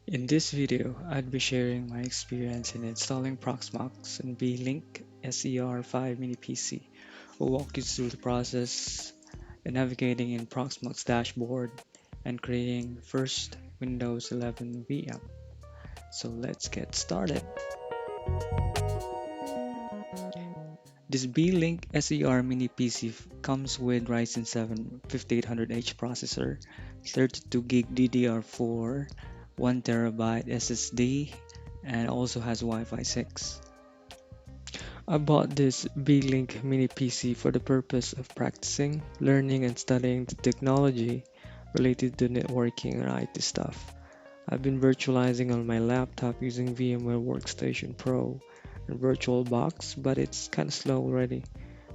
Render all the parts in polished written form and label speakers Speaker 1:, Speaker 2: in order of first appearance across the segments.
Speaker 1: In this video, I'd be sharing my experience in installing Proxmox and Beelink SER5 MiniPC. We'll walk you through the process and navigating in Proxmox dashboard and creating first Windows 11 VM. So let's get started. This Beelink SER MiniPC comes with Ryzen 7 5800H processor, 32GB DDR4, 1TB SSD, and also has Wi-Fi 6. I bought this Beelink Mini PC for the purpose of practicing, learning, and studying the technology related to networking and IT stuff. I've been virtualizing on my laptop using VMware Workstation Pro and VirtualBox, but it's kind of slow already.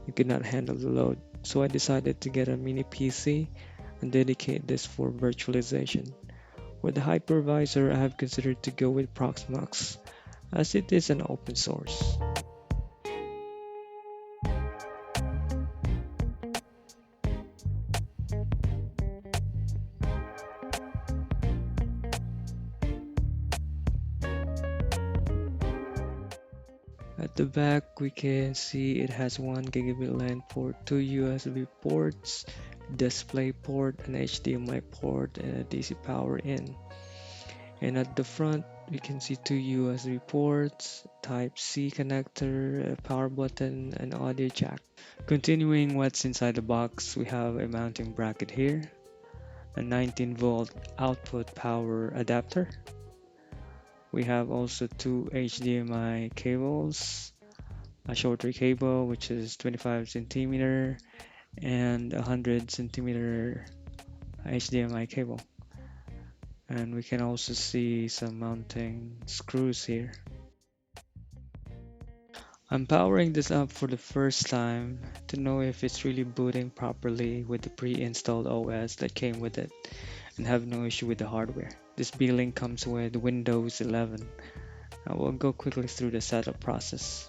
Speaker 1: It could not handle the load, so I decided to get a mini PC and dedicate this for virtualization. With the hypervisor, I have considered to go with Proxmox as it is an open source. At the back, we can see it has 1 gigabit LAN port, 2 USB ports, display port, an HDMI port, and a DC power in. And at the front, we can see 2 USB ports, Type C connector, a power button, and audio jack. Continuing what's inside the box, we have a mounting bracket here, a 19-volt output power adapter. We have also 2 HDMI cables, a shorter cable which is 25 centimeter and 100 centimeter HDMI cable. And we can also see some mounting screws here. I'm powering this up for the first time to know if it's really booting properly with the pre-installed OS that came with it and have no issue with the hardware. This Beelink comes with Windows 11. I will go quickly through the setup process.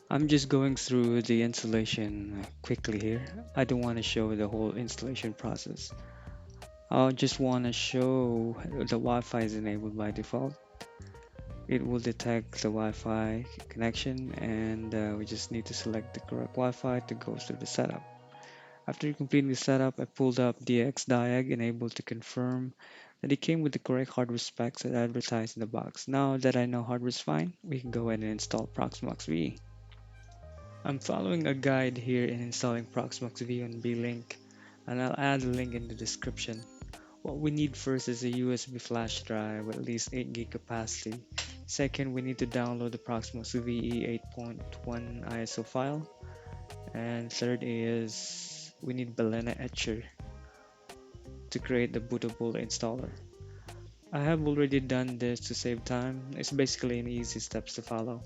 Speaker 1: I'm just going through the installation quickly here. I don't want to show the whole installation process. I just want to show the Wi-Fi is enabled by default. It will detect the Wi-Fi connection and we just need to select the correct Wi-Fi to go through the setup. After completing the setup, I pulled up the Xdiag and able to confirm that it came with the correct hardware specs that advertised in the box. Now that I know hardware is fine, we can go ahead and install Proxmox VE. I'm following a guide here in installing Proxmox VE on Beelink, and I'll add a link in the description. What we need first is a USB flash drive with at least 8 gig capacity. Second, we need to download the Proxmox VE 8.1 ISO file. And third is we need Balena Etcher to create the bootable installer. I have already done this to save time. It's basically an easy steps to follow.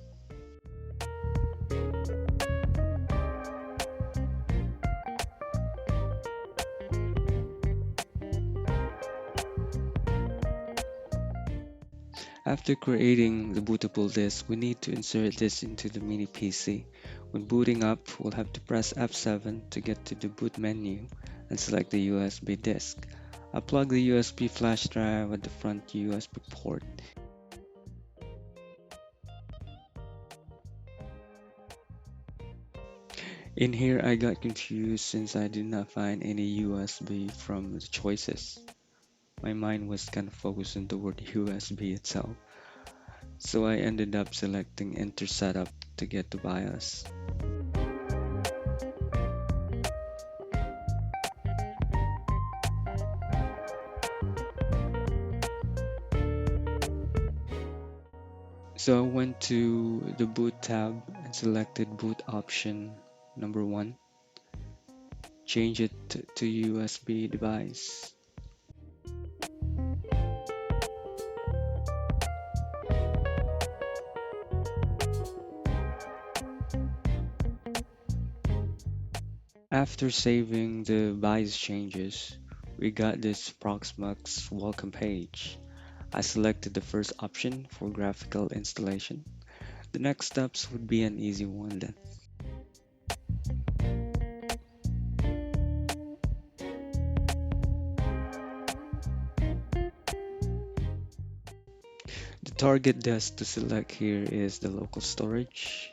Speaker 1: After creating the bootable disk, we need to insert this into the mini PC. When booting up, we'll have to press F7 to get to the boot menu and select the USB disk. I plug the USB flash drive at the front USB port. In here, I got confused since I did not find any USB from the choices. My mind was kind of focused on the word USB itself. So I ended up selecting Enter Setup to get to BIOS. So I went to the boot tab and selected boot option number 1. Change it to USB device. After saving the BIOS changes, we got this Proxmox welcome page. I selected the first option for graphical installation. The next steps would be an easy one then. The target disk to select here is the local storage.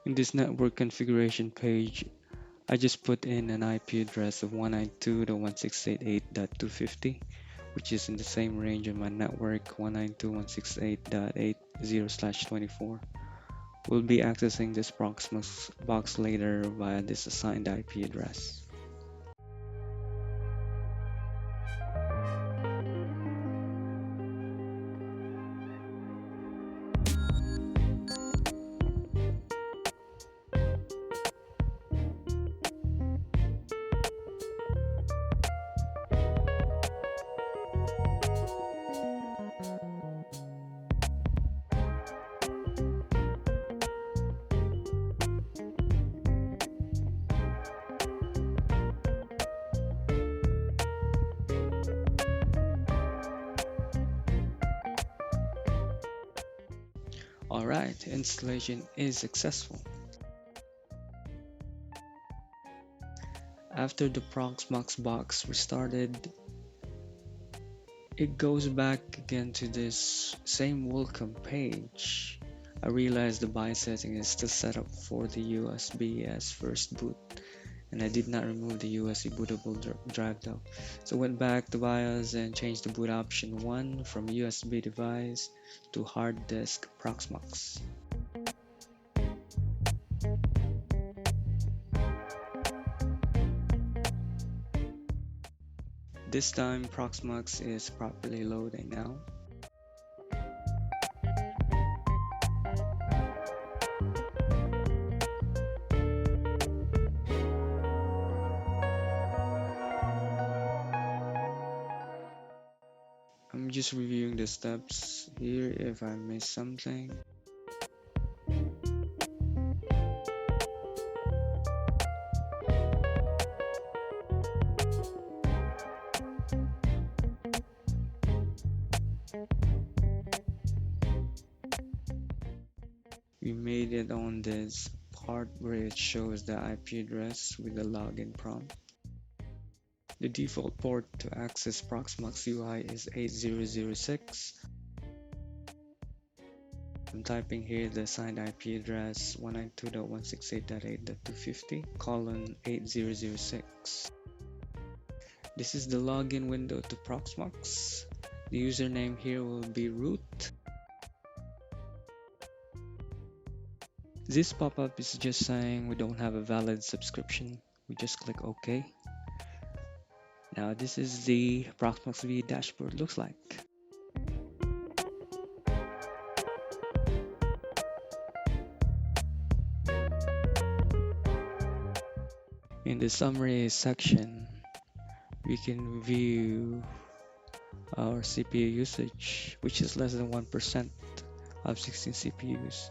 Speaker 1: In this network configuration page, I just put in an IP address of 192.168.8.250, which is in the same range on my network 192.168.80/24. We'll be accessing this Proxmox box later via this assigned IP address. Alright, installation is successful. After the Proxmox box restarted, it goes back again to this same welcome page. I realized the BIOS setting is still set up for the USB as first boot, and I did not remove the USB bootable drive though. So went back to BIOS and changed the boot option 1 from USB device to hard disk Proxmox. This time Proxmox is properly loading now. I'm just reviewing the steps here if I missed something. We made it on this part where it shows the IP address with the login prompt. The default port to access Proxmox UI is 8006. I'm typing here the assigned IP address 192.168.8.250:8006. This is the login window to Proxmox. The username here will be root. This pop-up is just saying we don't have a valid subscription. We just click OK. Now this is the Proxmox VE dashboard looks like. In the summary section, we can view our CPU usage, which is less than 1% of 16 CPUs.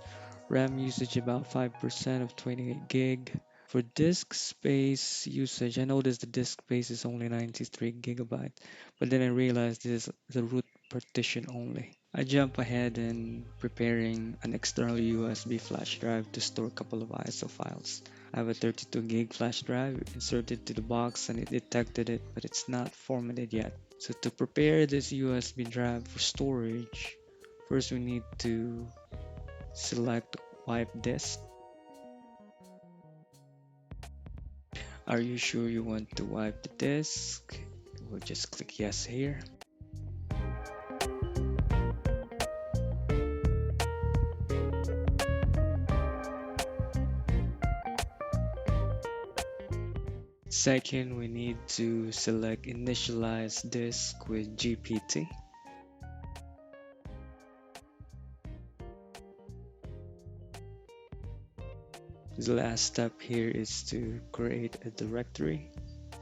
Speaker 1: RAM usage about 5% of 28 gig. For disk space usage, I noticed the disk space is only 93 gigabyte, but then I realized this is the root partition only. I jump ahead and preparing an external USB flash drive to store a couple of ISO files. I have a 32 gig flash drive inserted to the box and it detected it, but it's not formatted yet. So to prepare this USB drive for storage, first we need to select wipe disk. Are you sure you want to wipe the disk? We'll just click yes here. Second, we need to select initialize disk with GPT. The last step here is to create a directory.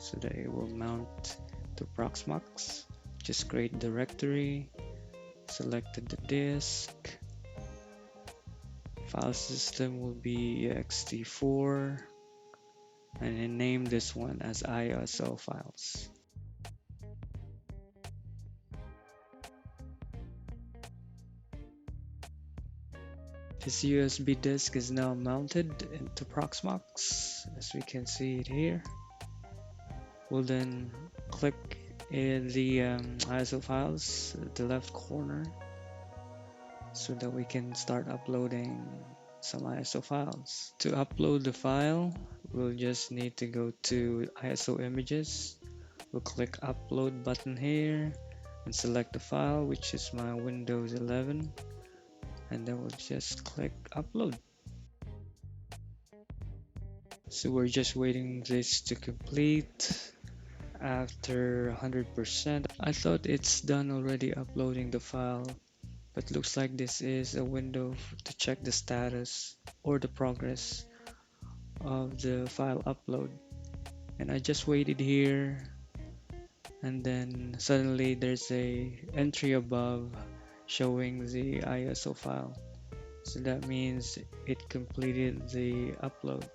Speaker 1: so that it will mount to Proxmox. Just create directory, selected the disk, file system will be ext4, and then name this one as ISO files. This USB disk is now mounted into Proxmox, as we can see it here. We'll then click in the ISO files at the left corner so that we can start uploading some ISO files. To upload the file, we'll just need to go to ISO images. We'll click upload button here and select the file, which is my Windows 11, and then we'll just click upload. So we're just waiting this to complete. After 100%, I thought it's done already uploading the file, but looks like this is a window to check the status or the progress of the file upload. And I just waited here, and then suddenly there's a entry above showing the ISO file. So that means it completed the upload.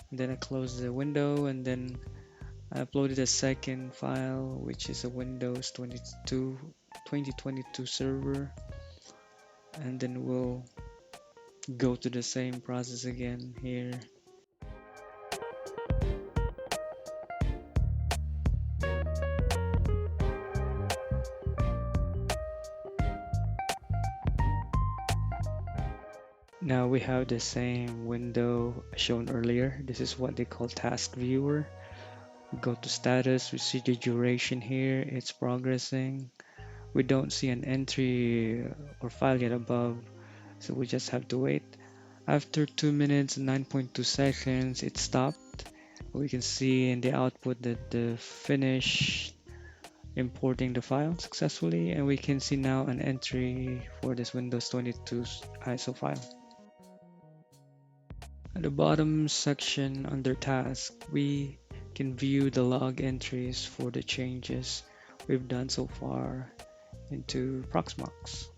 Speaker 1: And then I close the window, and then I uploaded a second file, which is a Windows 2022 server, and then we'll go to the same process again here. Now we have the same window shown earlier. This is what they call task viewer. We go to status, we see the duration here, it's progressing. We don't see an entry or file yet above, so we just have to wait. After 2 minutes and 9.2 seconds, it stopped. We can see in the output that the finished importing the file successfully, and we can see now an entry for this Windows 22 ISO file. At the bottom section under task, we can view the log entries for the changes we've done so far into Proxmox.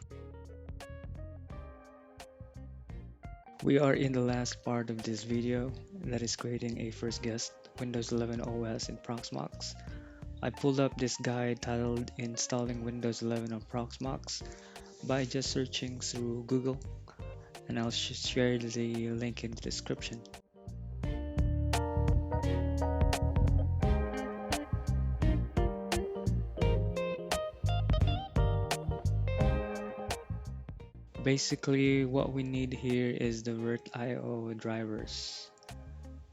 Speaker 1: We are in the last part of this video, that is creating a first guest Windows 11 OS in Proxmox. I pulled up this guide titled Installing Windows 11 on Proxmox by just searching through Google, and I'll share the link in the description. Basically, what we need here is the VirtIO drivers.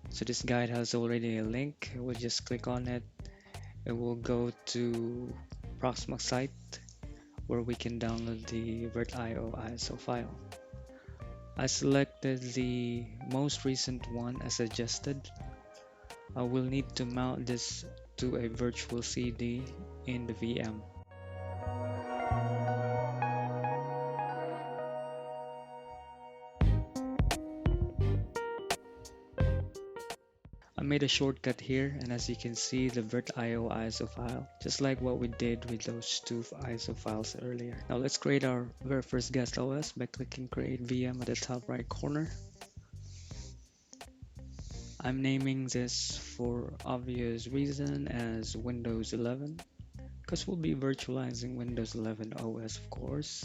Speaker 1: So this guide has already a link. We'll just click on it and we'll go to Proxmox site where we can download the VirtIO ISO file. I selected the most recent one as suggested. I will need to mount this to a virtual CD in the VM. I made a shortcut here, and as you can see, the VirtIO ISO file, just like what we did with those two ISO files earlier. Now let's create our very first guest OS by clicking create VM at the top right corner. I'm naming this for obvious reason as Windows 11, because we'll be virtualizing Windows 11 OS, of course.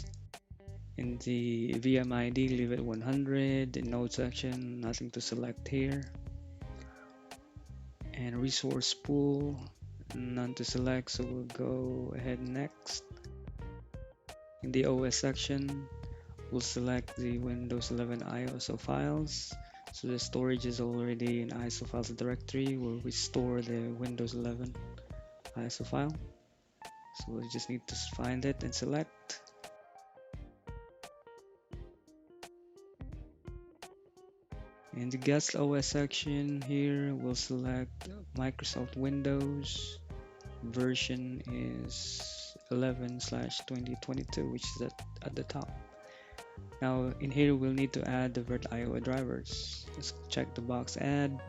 Speaker 1: In the VM ID, leave it 100. In node section, nothing to select here. And resource pool, none to select, so we'll go ahead next. In the OS section, we'll select the Windows 11 ISO files. So the storage is already in ISO files directory where we store the Windows 11 ISO file. So we just need to find it and select. In the guest OS section here, we'll select Microsoft Windows. Version is 11/2022, which is at the top. Now in here, we'll need to add the VirtIO drivers. Just check the box add.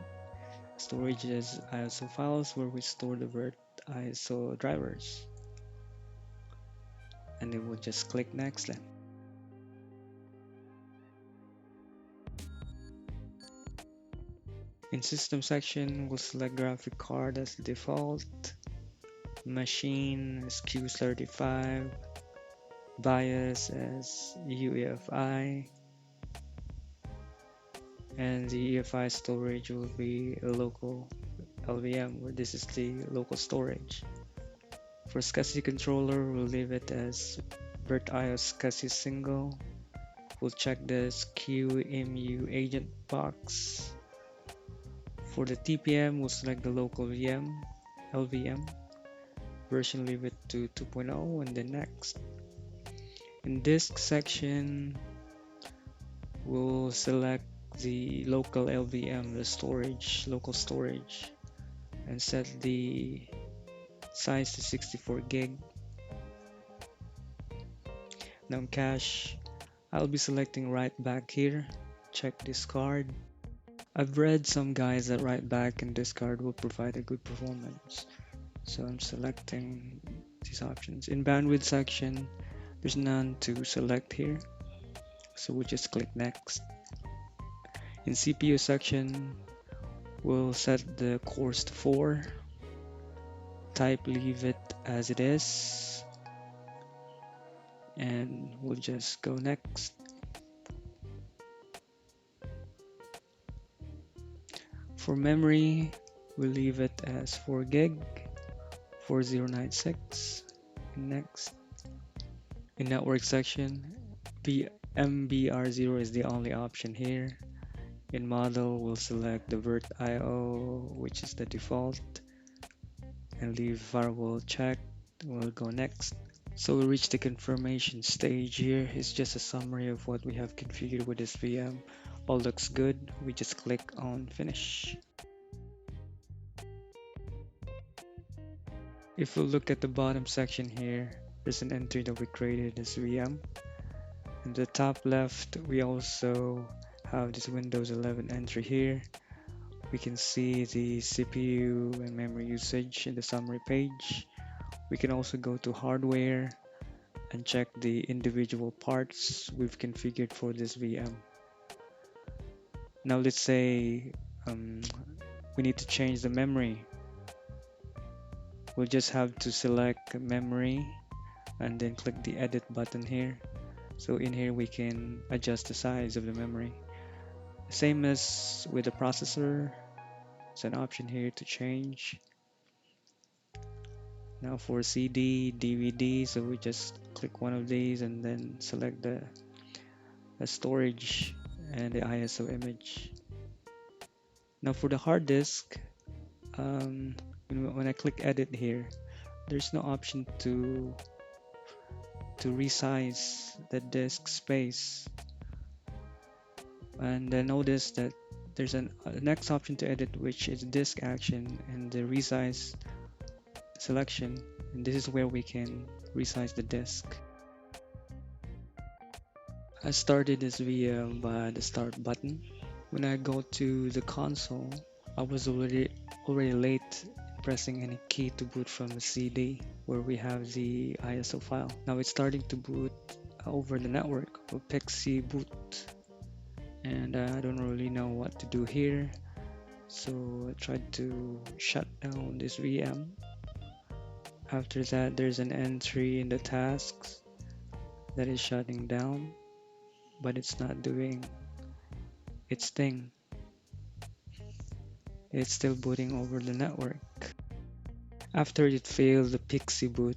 Speaker 1: Storage is ISO files where we store the VirtIO drivers. And then we'll just click next then. In system section, we'll select graphic card as default, machine as Q35, BIOS as UEFI, and the EFI storage will be a local LVM, where this is the local storage. For SCSI controller, we'll leave it as VirtIO SCSI single. We'll check this QEMU agent box. For the TPM, we'll select the local VM, LVM. Version leave it to 2.0 and then next. In disk section, we'll select the local LVM, the storage, local storage, and set the size to 64 gig. Now in cache, I'll be selecting write back here. Check discard. I've read some guys that write back and discard will provide a good performance. So I'm selecting these options. In bandwidth section, there's none to select here. So we'll just click next. In CPU section, we'll set the cores to 4. Type leave it as it is. And we'll just go next. For memory, we'll leave it as 4 gig, 4096. Next. In network section, MBR0 is the only option here. In model, we'll select the VirtIO, which is the default, and leave firewall checked. We'll go next. So we reach the confirmation stage here. It's just a summary of what we have configured with this VM. All looks good. We just click on finish. If we look at the bottom section here, there's an entry that we created as VM. In the top left, we also have this Windows 11 entry here. We can see the CPU and memory usage in the summary page. We can also go to hardware and check the individual parts we've configured for this VM. Now let's say we need to change the memory. We'll just have to select memory and then click the edit button here. So in here we can adjust the size of the memory. Same as with the processor, it's an option here to change. Now for CD, DVD, so we just click one of these and then select the storage and the ISO image. Now for the hard disk, when I click edit here, there's no option to resize the disk space. And then notice that there's a next option to edit, which is disk action and the resize selection, and this is where we can resize the disk. I started this video by the start button. When I go to the console, I was already late pressing any key to boot from the CD where we have the ISO file. Now it's starting to boot over the network. We'll pick C boot, and I don't really know what to do here, so I tried to shut down this VM. After that, there's an entry in the tasks that is shutting down, but it's not doing its thing. It's still booting over the network. After it failed the Pixie boot,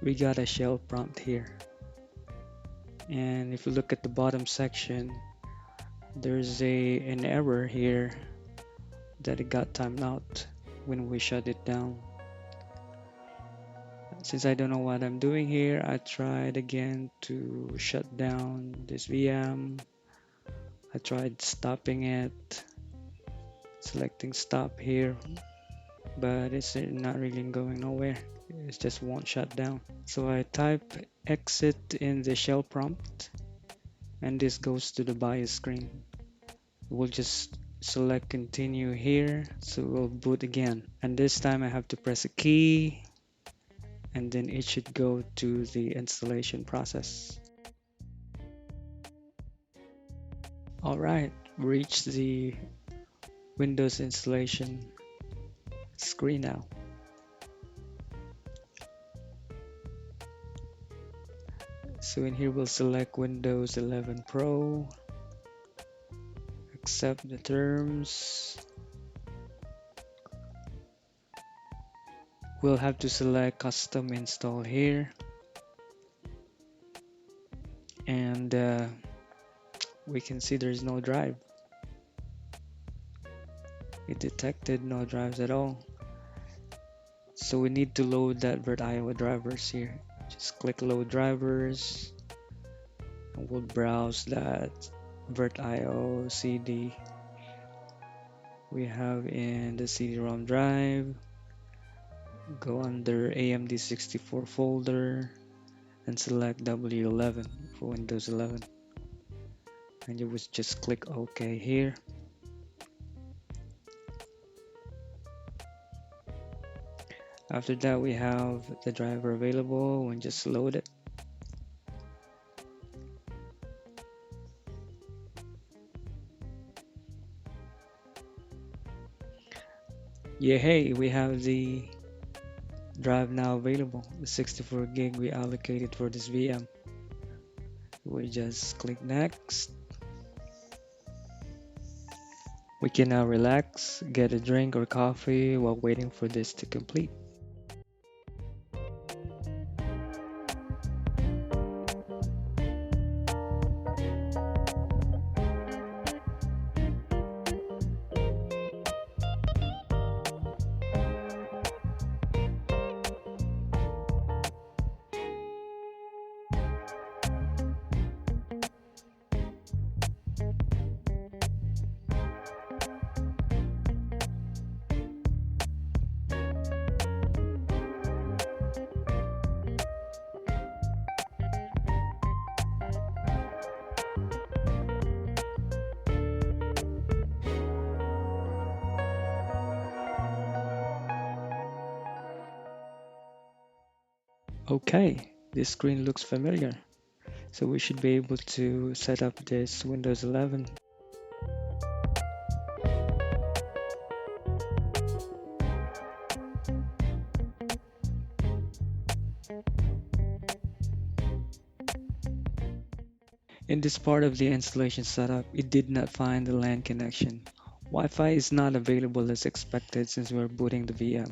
Speaker 1: we got a shell prompt here. And if you look at the bottom section, there's an error here that it got timed out when we shut it down. Since I don't know what I'm doing here, I tried again to shut down this VM. I tried stopping it, selecting stop here, but it's not really going nowhere. It just won't shut down. So I type exit in the shell prompt, and this goes to the BIOS screen. We'll just select continue here, so we'll boot again, and this time I have to press a key and then it should go to the installation process. Alright, reached the Windows installation screen now. So in here we'll select Windows 11 Pro, accept the terms. We'll have to select custom install here, and we can see there's no drive. It detected no drives at all. So we need to load that VirtIO drivers here. Just click load drivers and we'll browse that VirtIO CD we have in the CD-ROM drive. Go under AMD64 folder and select W11 for Windows 11. And you would just click OK here. After that, we have the driver available and just load it. Yeah, hey, we have the drive now available, the 64 gig we allocated for this VM. We just click next. We can now relax, get a drink or coffee while waiting for this to complete. Okay, this screen looks familiar. So we should be able to set up this Windows 11. In this part of the installation setup, it did not find the LAN connection. Wi-Fi is not available as expected since we're booting the VM.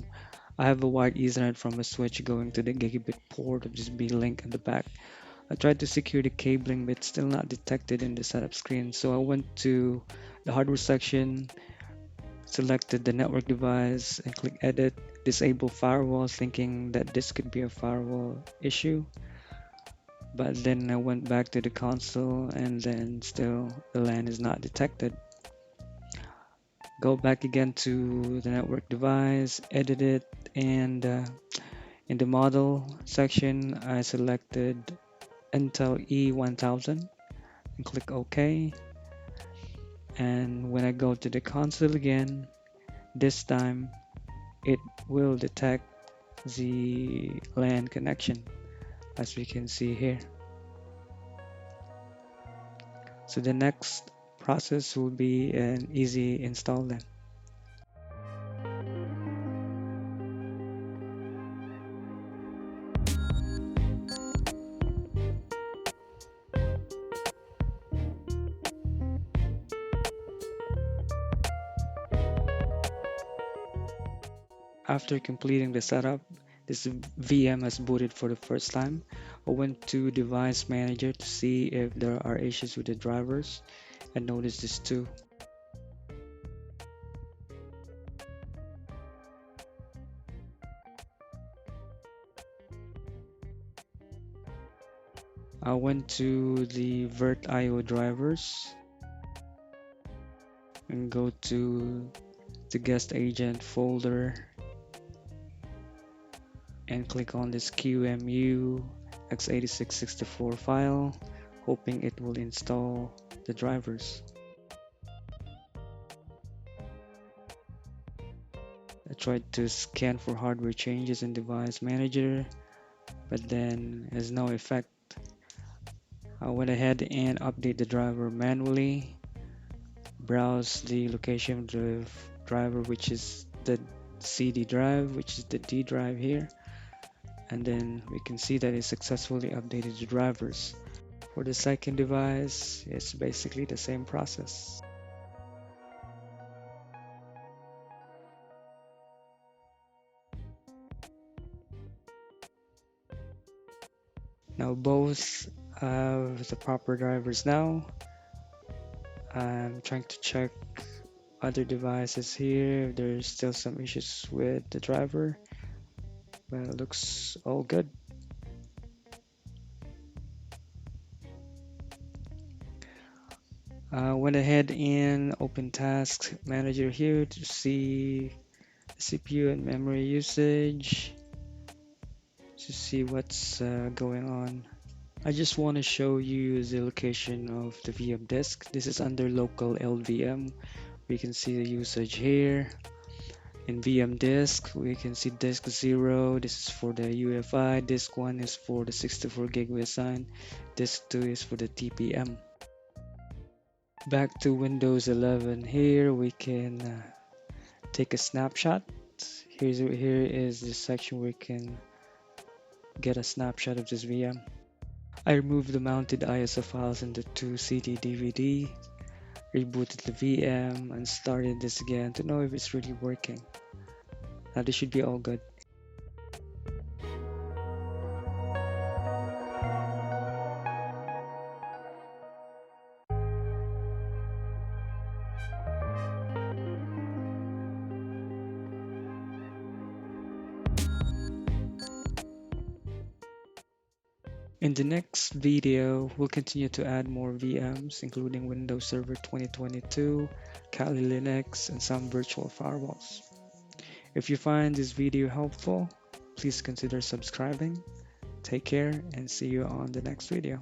Speaker 1: I have a wired Ethernet from a switch going to the gigabit port of this Beelink at the back. I tried to secure the cabling but still not detected in the setup screen, so I went to the hardware section, selected the network device and click edit, disable firewall, thinking that this could be a firewall issue. But then I went back to the console and then still the LAN is not detected. Go back again to the network device, edit it, and in the model section I selected Intel E1000 and click OK. And when I go to the console again, this time it will detect the LAN connection, as we can see here. So the next process will be an easy install then. After completing the setup, this VM has booted for the first time. I went to Device Manager to see if there are issues with the drivers and noticed this too. I went to the VirtIO drivers and go to the guest agent folder and click on this QEMU x8664 file, hoping it will install the drivers. I tried to scan for hardware changes in device manager, but then has no effect. I went ahead and update the driver manually, browse the location of the driver, which is the CD drive, which is the D drive here, and then we can see that it successfully updated the drivers. For the second device, it's basically the same process. Now both have the proper drivers now. I'm trying to check other devices here. There's still some issues with the driver, but it looks all good. Went ahead and open Task Manager here to see CPU and memory usage, to see what's going on. I just want to show you the location of the VM disk. This is under local LVM. We can see the usage here. In VM disk, we can see disk 0. This is for the UEFI. Disk 1 is for the 64 gig we assign. Disk 2 is for the TPM. Back to Windows 11 here, we can take a snapshot. Here is the section where we can get a snapshot of this VM. I removed the mounted ISO files into 2 CD DVD, rebooted the VM, and started this again to know if it's really working. Now this should be all good. In the next video, we'll continue to add more VMs, including Windows Server 2022, Kali Linux, and some virtual firewalls. If you find this video helpful, please consider subscribing. Take care and see you on the next video.